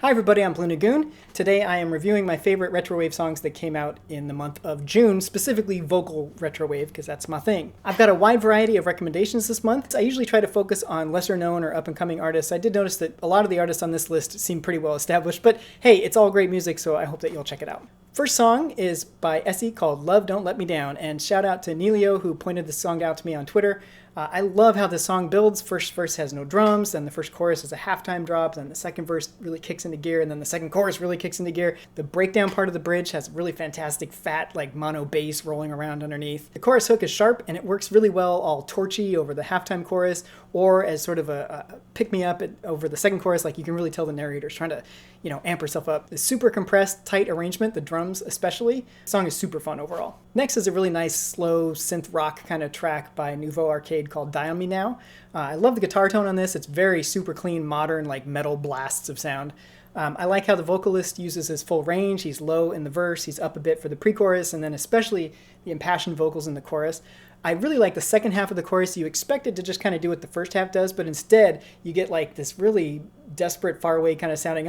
Hi everybody, I'm Blue Nagoon. Today I am reviewing my favorite retrowave songs that came out in the month of June, specifically vocal retrowave, because that's my thing. I've got a wide variety of recommendations this month. I usually try to focus on lesser known or up and coming artists. I did notice that a lot of the artists on this list seem pretty well established, but hey, it's all great music, so I hope that you'll check it out. First song is by Essy called Love Don't Let Me Down, and shout out to Neilio who pointed this song out to me on Twitter. I love how this song builds. First verse has no drums, then the first chorus is a halftime drop, then the second verse really kicks into gear, and then the second chorus really kicks into gear. The breakdown part of the bridge has really fantastic fat like mono bass rolling around underneath. The chorus hook is sharp and it works really well all torchy over the halftime chorus or as sort of a pick-me-up over the second chorus. Like you can really tell the narrator's trying to, amp herself up. The super compressed, tight arrangement, the drums especially. The song is super fun overall. Next is a really nice, slow synth rock kind of track by Nouveau Arcade called Die On Me Now. I love the guitar tone on this. It's very super clean, modern, like metal blasts of sound. I like how the vocalist uses his full range. He's low in the verse, he's up a bit for the pre-chorus, and then especially the impassioned vocals in the chorus. I really like the second half of the chorus. You expect it to just kind of do what the first half does, but instead you get like this really desperate, faraway kind of sounding,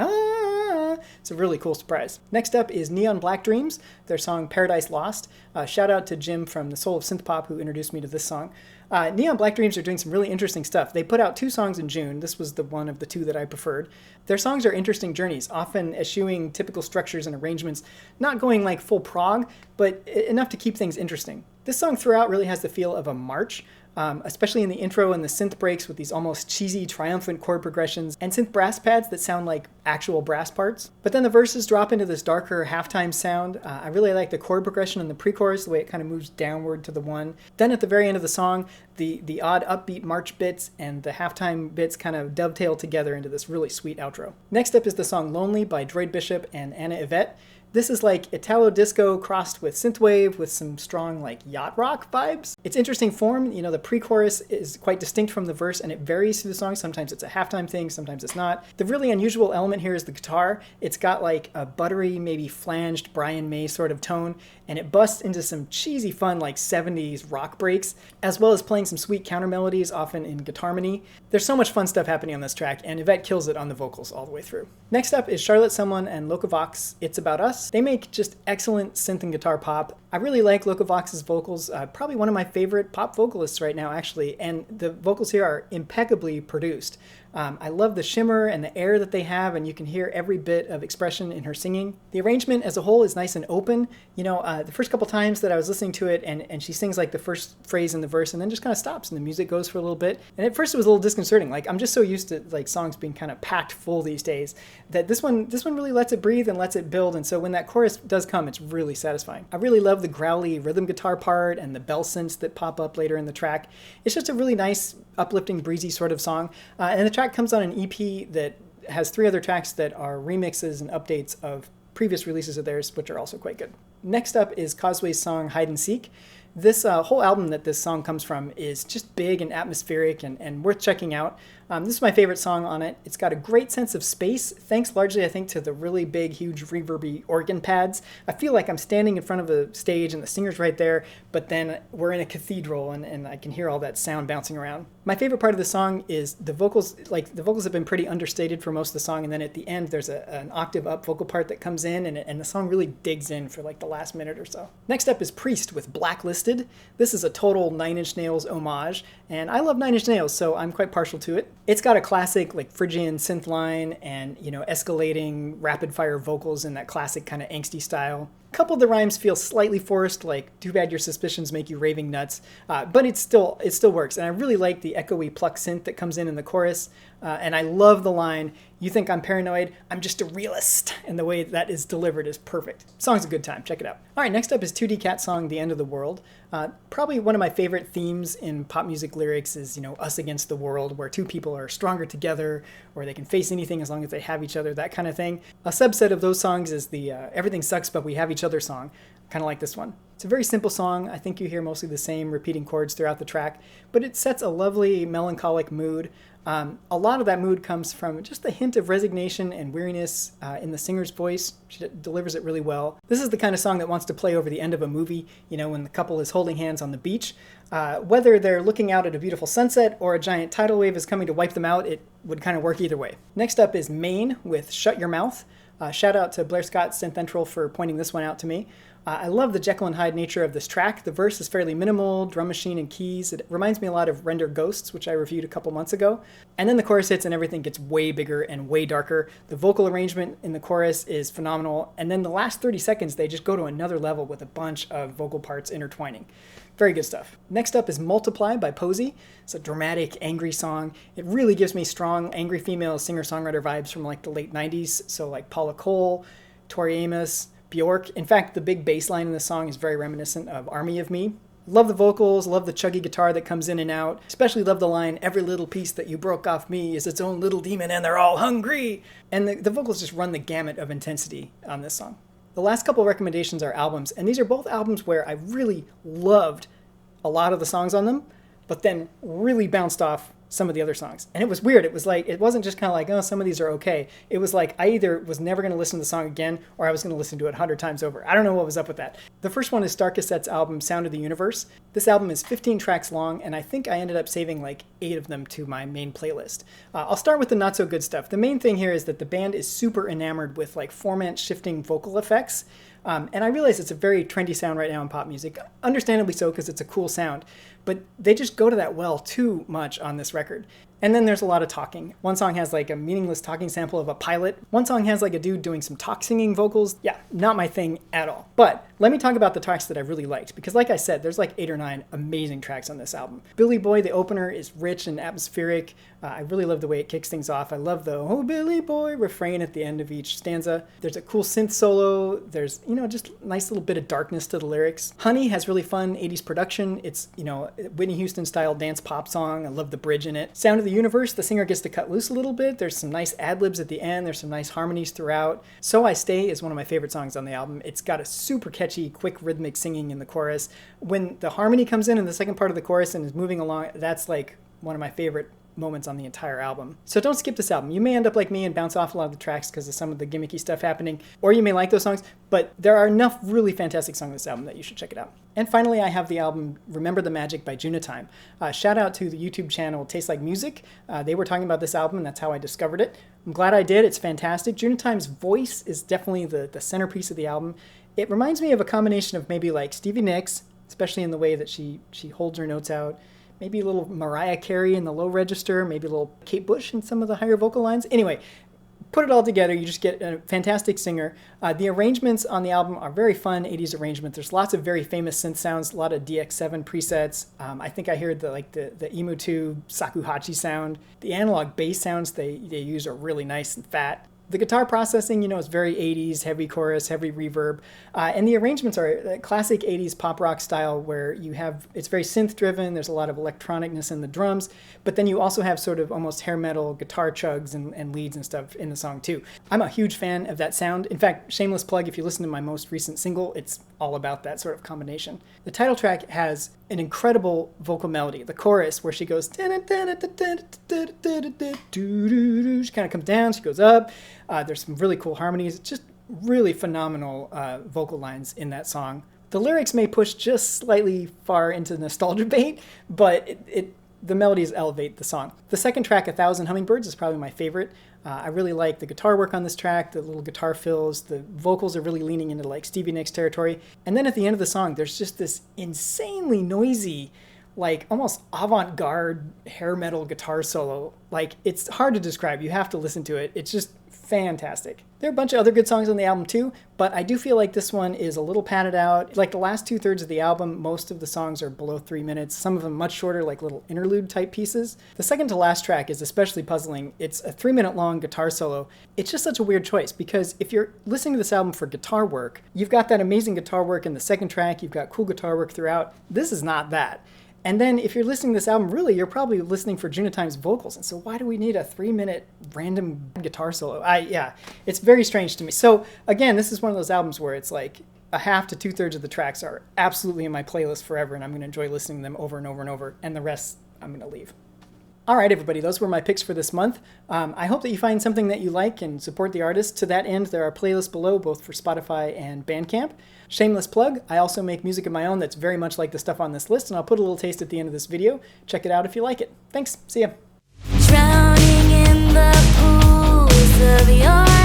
It's a really cool surprise. Next up is Neon Black Dreams, their song Paradise Lost. Shout out to Jim from the Soul of Synthpop who introduced me to this song. Neon Black Dreams are doing some really interesting stuff. They put out 2 songs in June. This was the one of the 2 that I preferred. Their songs are interesting journeys, often eschewing typical structures and arrangements, not going like full prog, but enough to keep things interesting. This song throughout really has the feel of a march, especially in the intro and the synth breaks with these almost cheesy, triumphant chord progressions and synth brass pads that sound like actual brass parts. But then the verses drop into this darker halftime sound. I really like the chord progression in the pre-chorus, the way it kind of moves downward to the 1. Then at the very end of the song, the odd upbeat march bits and the halftime bits kind of dovetail together into this really sweet outro. Next up is the song Lonely by Droid Bishop and Anna Yvette. This is like Italo disco crossed with synthwave with some strong like yacht rock vibes. It's interesting form. The pre-chorus is quite distinct from the verse and it varies through the song. Sometimes it's a halftime thing, sometimes it's not. The really unusual element here is the guitar. It's got like a buttery, maybe flanged Brian May sort of tone, and it busts into some cheesy fun like 70s rock breaks, as well as playing some sweet counter melodies, often in guitarmony. There's so much fun stuff happening on this track, and Yvette kills it on the vocals all the way through. Next up is Charlotte Someone and Lokka, It's About Us. They make just excellent synth and guitar pop. I really like Lokka vocals, probably one of my favorite pop vocalists right now actually, and the vocals here are impeccably produced. I love the shimmer and the air that they have, and you can hear every bit of expression in her singing. The arrangement as a whole is nice and open. The first couple times that I was listening to it, and she sings like the first phrase in the verse and then just kind of stops and the music goes for a little bit. And at first it was a little disconcerting. Like I'm just so used to like songs being kind of packed full these days that this one really lets it breathe and lets it build. And so when that chorus does come, it's really satisfying. I really love the growly rhythm guitar part and the bell synths that pop up later in the track. It's just a really nice, uplifting, breezy sort of song. And the track comes on an EP that has 3 other tracks that are remixes and updates of previous releases of theirs, which are also quite good. Next up is Causeway's song Hide and Seek. This whole album that this song comes from is just big and atmospheric and worth checking out. This is my favorite song on it. It's got a great sense of space, thanks largely, I think, to the really big, huge, reverby organ pads. I feel like I'm standing in front of a stage and the singer's right there, but then we're in a cathedral and I can hear all that sound bouncing around. My favorite part of the song is the vocals. Like the vocals have been pretty understated for most of the song, and then at the end there's an octave up vocal part that comes in, and the song really digs in for like the last minute or so. Next up is Priest with Blacklisted. This is a total 9 Inch Nails homage, and I love 9 Inch Nails, so I'm quite partial to it. It's got a classic like Phrygian synth line and escalating rapid fire vocals in that classic kind of angsty style. A couple of the rhymes feel slightly forced, like "too bad your suspicions make you raving nuts," but it still works. And I really like the echoey pluck synth that comes in the chorus, and I love the line, "You think I'm paranoid? I'm just a realist," and the way that is delivered is perfect. Song's a good time. Check it out. All right, next up is 2D Cat song "The End of the World." Probably one of my favorite themes in pop music lyrics is us against the world, where 2 people are stronger together, or they can face anything as long as they have each other, that kind of thing. A subset of those songs is the "Everything Sucks But We Have Each Other" song, kind of like this one. It's a very simple song. I think you hear mostly the same repeating chords throughout the track, but it sets a lovely melancholic mood. A lot of that mood comes from just a hint of resignation and weariness in the singer's voice. She delivers it really well. This is the kind of song that wants to play over the end of a movie, you know, when the couple is holding hands on the beach. Whether they're looking out at a beautiful sunset or a giant tidal wave is coming to wipe them out, it would kind of work either way. Next up is Maine with Shut Your Mouth. Shout out to Blair Scott Synthentral for pointing this one out to me. I love the Jekyll and Hyde nature of this track. The verse is fairly minimal, drum machine and keys. It reminds me a lot of Render Ghosts, which I reviewed a couple months ago. And then the chorus hits and everything gets way bigger and way darker. The vocal arrangement in the chorus is phenomenal. And then the last 30 seconds, they just go to another level with a bunch of vocal parts intertwining. Very good stuff. Next up is Multiply by Poesy. It's a dramatic, angry song. It really gives me strong, angry female singer-songwriter vibes from like the late 90s. So like Paula Cole, Tori Amos, Bjork. In fact, the big bass line in the song is very reminiscent of Army of Me. Love the vocals, love the chuggy guitar that comes in and out. Especially love the line, every little piece that you broke off me is its own little demon and they're all hungry. And the vocals just run the gamut of intensity on this song. The last couple of recommendations are albums, and these are both albums where I really loved a lot of the songs on them, but then really bounced off some of the other songs. And it was weird. It was like, it wasn't just kind of like, oh, some of these are okay. It was like, I either was never going to listen to the song again, or I was going to listen to it 100 times over. I don't know what was up with that. The first one is Star Cassette's album, Sound of the Universe. This album is 15 tracks long, and I think I ended up saving like 8 of them to my main playlist. I'll start with the not so good stuff. The main thing here is that the band is super enamored with like formant shifting vocal effects. And I realize it's a very trendy sound right now in pop music, understandably so because it's a cool sound, but they just go to that well too much on this record. And then there's a lot of talking. One song has like a meaningless talking sample of a pilot. One song has like a dude doing some talk singing vocals. Yeah, not my thing at all. But let me talk about the tracks that I really liked, because like I said, there's like 8 or 9 amazing tracks on this album. Billy Boy, the opener, is rich and atmospheric. I really love the way it kicks things off. I love the "Oh Billy Boy" refrain at the end of each stanza. There's a cool synth solo. There's, you know, just a nice little bit of darkness to the lyrics. Honey has really fun 80s production. It's, you know, Whitney Houston style dance pop song. I love the bridge in it. Sound of the Universe, the singer gets to cut loose a little bit. There's some nice ad-libs at the end. There's some nice harmonies throughout. So I Stay is one of my favorite songs on the album. It's got a super catchy, quick rhythmic singing in the chorus. When the harmony comes in the second part of the chorus and is moving along, that's like one of my favorite moments on the entire album. So don't skip this album. You may end up like me and bounce off a lot of the tracks because of some of the gimmicky stuff happening, or you may like those songs, but there are enough really fantastic songs on this album that you should check it out. And finally, I have the album Remember the Magic by Junatime. Shout out to the YouTube channel Tastes Like Music. They were talking about this album, and that's how I discovered it. I'm glad I did. It's fantastic. Junatime's voice is definitely the centerpiece of the album. It reminds me of a combination of maybe like Stevie Nicks, especially in the way that she holds her notes out. Maybe a little Mariah Carey in the low register, maybe a little Kate Bush in some of the higher vocal lines. Anyway, put it all together, you just get a fantastic singer. The arrangements on the album are very fun 80s arrangement. There's lots of very famous synth sounds, a lot of DX7 presets. I think I heard the Emu 2 Sakuhachi sound. The analog bass sounds they use are really nice and fat. The guitar processing, you know, is very 80s, heavy chorus, heavy reverb. And the arrangements are classic 80s pop rock style where it's very synth driven, there's a lot of electronicness in the drums, but then you also have sort of almost hair metal guitar chugs and leads and stuff in the song too. I'm a huge fan of that sound. In fact, shameless plug, if you listen to my most recent single, it's all about that sort of combination. The title track has an incredible vocal melody. The chorus where she goes, she kind of comes down, she goes up. There's some really cool harmonies, just really phenomenal vocal lines in that song. The lyrics may push just slightly far into nostalgia bait, but the melodies elevate the song. The second track, 1,000 Hummingbirds, is probably my favorite. I really like the guitar work on this track, the little guitar fills, the vocals are really leaning into like Stevie Nicks territory. And then at the end of the song, there's just this insanely noisy, like almost avant-garde hair metal guitar solo. Like, it's hard to describe. You have to listen to it. It's just fantastic. There are a bunch of other good songs on the album too, but I do feel like this one is a little padded out. Like the last 2/3 of the album, most of the songs are below 3 minutes, some of them much shorter, like little interlude type pieces. The second to last track is especially puzzling. It's a 3-minute long guitar solo. It's just such a weird choice because if you're listening to this album for guitar work, you've got that amazing guitar work in the second track, you've got cool guitar work throughout. This is not that. And then if you're listening to this album, really, you're probably listening for Junatime's vocals. And so why do we need a 3-minute random guitar solo? Yeah, it's very strange to me. So again, this is one of those albums where it's like, a half to 2/3 of the tracks are absolutely in my playlist forever, and I'm going to enjoy listening to them over and over and over, and the rest I'm going to leave. All right, everybody, those were my picks for this month. I hope that you find something that you like and support the artist. To that end, there are playlists below, both for Spotify and Bandcamp. Shameless plug, I also make music of my own that's very much like the stuff on this list, and I'll put a little taste at the end of this video. Check it out if you like it. Thanks. See ya. Drowning in the pools of your